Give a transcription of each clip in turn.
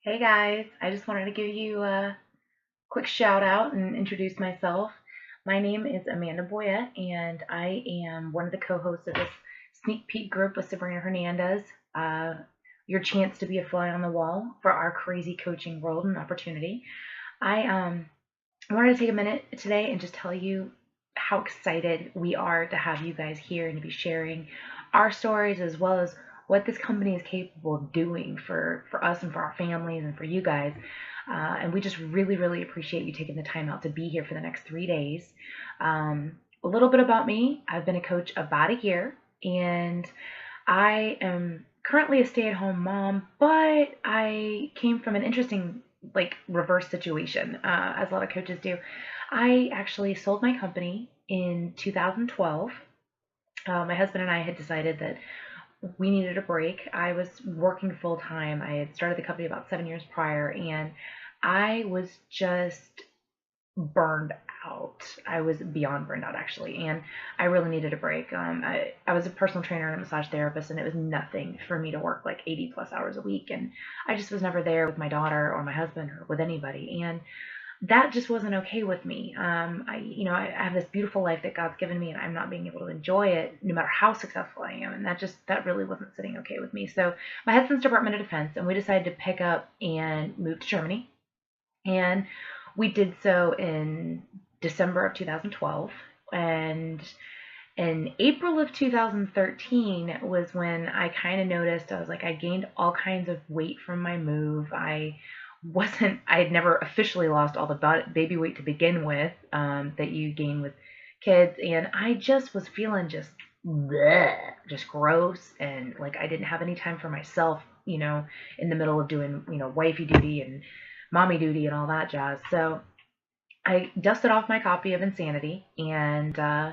Hey guys, I just wanted to give you a quick shout out and introduce myself. My name is Amanda Boyette, and I am one of the co-hosts of this sneak peek group with Sabrina Hernandez. Uh, your chance to be a fly on the wall for our crazy coaching world and opportunity. I wanted to take a minute today and just tell you how excited we are to have you guys here and to be sharing our stories as well as what this company is capable of doing for us and for our families and for you guys. And we just really, really appreciate you taking the time out to be here for the next 3 days. A little bit about me. I've been a coach about a year, and I am currently a stay-at-home mom, but I came from an interesting reverse situation, as a lot of coaches do. I actually sold my company in 2012. My husband and I had decided that we needed a break. I was working full time. I had started the company about 7 years prior, and I was just burned out. I was beyond burned out, actually, and I really needed a break. I was a personal trainer and a massage therapist, and it was nothing for me to work like 80 plus hours a week, and I just was never there with my daughter or my husband or with anybody, and that just wasn't okay with me. I have this beautiful life that God's given me, and I'm not being able to enjoy it, no matter how successful I am. And that really wasn't sitting okay with me. So my husband's Department of Defense, and we decided to pick up and move to Germany. And we did so in December of 2012. And in April of 2013 was when I kind of noticed, I was like, I gained all kinds of weight from my move. I had never officially lost all the baby weight to begin with, that you gain with kids. And I just was feeling just bleh, just gross. And like, I didn't have any time for myself, in the middle of doing, wifey duty and mommy duty and all that jazz. So I dusted off my copy of Insanity, and I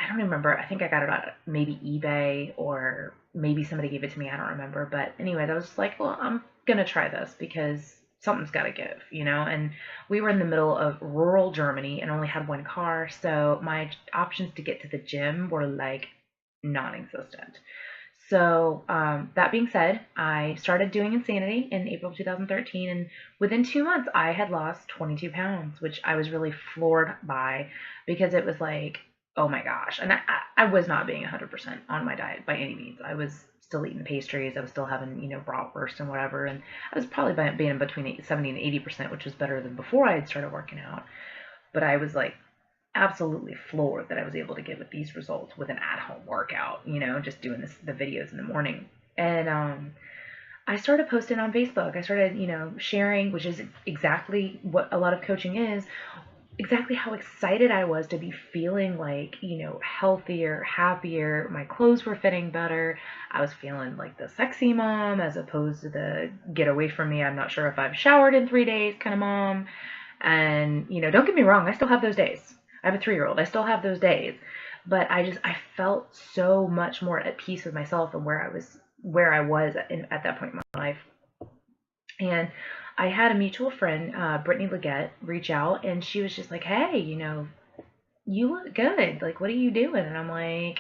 don't remember. I think I got it on maybe eBay, or maybe somebody gave it to me. I don't remember. But anyways, I was just like, well, I'm gonna try this because something's got to give. And we were in the middle of rural Germany and only had one car, so my options to get to the gym were like non-existent. So that being said, I started doing Insanity in April of 2013, and within 2 months, I had lost 22 pounds, which I was really floored by, because it was like, oh my gosh. And I was not being 100% on my diet by any means. I was still eating pastries. I was still having, bratwurst and whatever. And I was probably being between 70 and 80%, which was better than before I had started working out. But I was like absolutely floored that I was able to get with these results with an at-home workout, just doing the videos in the morning. And I started posting on Facebook. I started, sharing, which is exactly what a lot of coaching is, exactly how excited I was to be feeling like, healthier, happier. My clothes were fitting better. I was feeling like the sexy mom as opposed to the get away from me, I'm not sure if I've showered in 3 days kind of mom. And, don't get me wrong, I still have those days. I have a 3-year-old. I still have those days. But I felt so much more at peace with myself and where I was at that point in my life. And I had a mutual friend, Brittany Leggett, reach out, and she was just like, "Hey, you look good. Like, what are you doing?" And I'm like,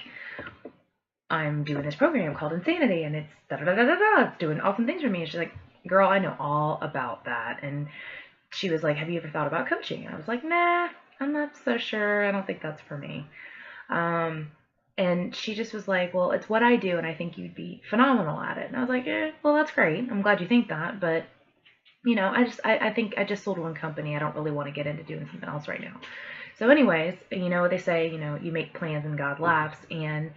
"I'm doing this program called Insanity, and it's da da da da da. It's doing awesome things for me." And she's like, "Girl, I know all about that." And she was like, "Have you ever thought about coaching?" And I was like, "Nah, I'm not so sure. I don't think that's for me." Um, and she just was like, "Well, it's what I do, and I think you'd be phenomenal at it." And I was like, well, that's great. I'm glad you think that, but I think I just sold one company. I don't really want to get into doing something else right now. So anyways, they say, you make plans and God laughs. And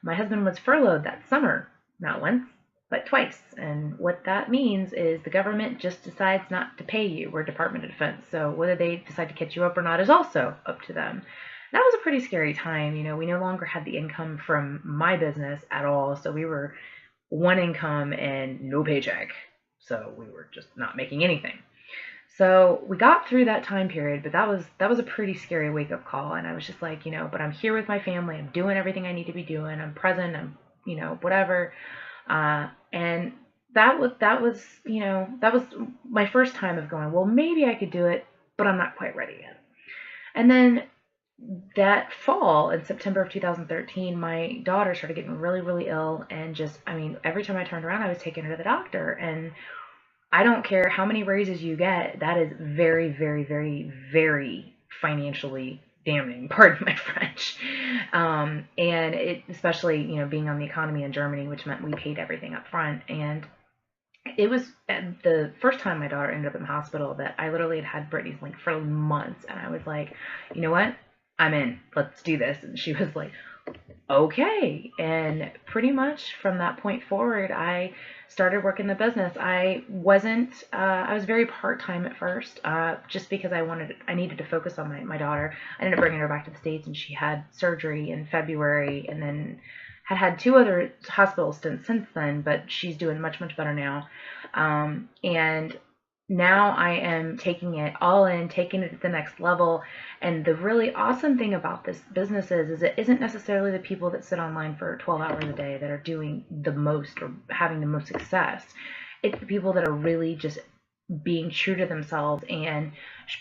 my husband was furloughed that summer, not once, but twice. And what that means is the government just decides not to pay you. We're Department of Defense. So whether they decide to catch you up or not is also up to them. That was a pretty scary time. We no longer had the income from my business at all. So we were one income and no paycheck. So we were just not making anything. So we got through that time period, but that was a pretty scary wake up call. And I was just like, but I'm here with my family. I'm doing everything I need to be doing. I'm present. I'm, whatever. And that was my first time of going, well, maybe I could do it, but I'm not quite ready yet. And then that fall in September of 2013, my daughter started getting really, really ill. And just, I mean, every time I turned around, I was taking her to the doctor. And I don't care how many raises you get, that is very, very, very, very financially damning, pardon my French. And it, especially, being on the economy in Germany, which meant we paid everything up front. And it was the first time my daughter ended up in the hospital that I literally had Brittany's link for months. And I was like, you know what? I'm in. Let's do this. And she was like, okay. And pretty much from that point forward, I started working the business. I was very part-time at first, just because I needed to focus on my daughter. I ended up bringing her back to the States, and she had surgery in February, and then had two other hospital stints since then, but she's doing much, much better now. And now I am taking it all in, taking it to the next level. And the really awesome thing about this business is it isn't necessarily the people that sit online for 12 hours a day that are doing the most or having the most success. It's the people that are really just being true to themselves and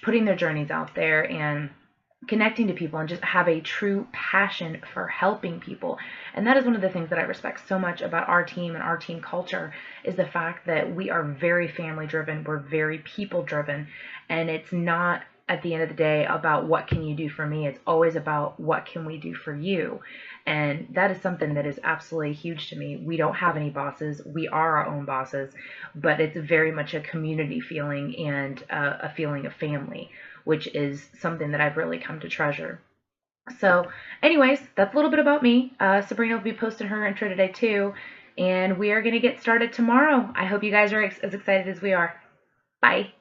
putting their journeys out there and connecting to people and just have a true passion for helping people. And that is one of the things that I respect so much about our team and our team culture, is the fact that we are very family driven, we're very people driven, and it's not at the end of the day about what can you do for me, it's always about what can we do for you. And that is something that is absolutely huge to me. We don't have any bosses, we are our own bosses, but it's very much a community feeling and a feeling of family, which is something that I've really come to treasure. So anyways, that's a little bit about me. Sabrina will be posting her intro today too, and we are going to get started tomorrow. I hope you guys are as excited as we are. Bye.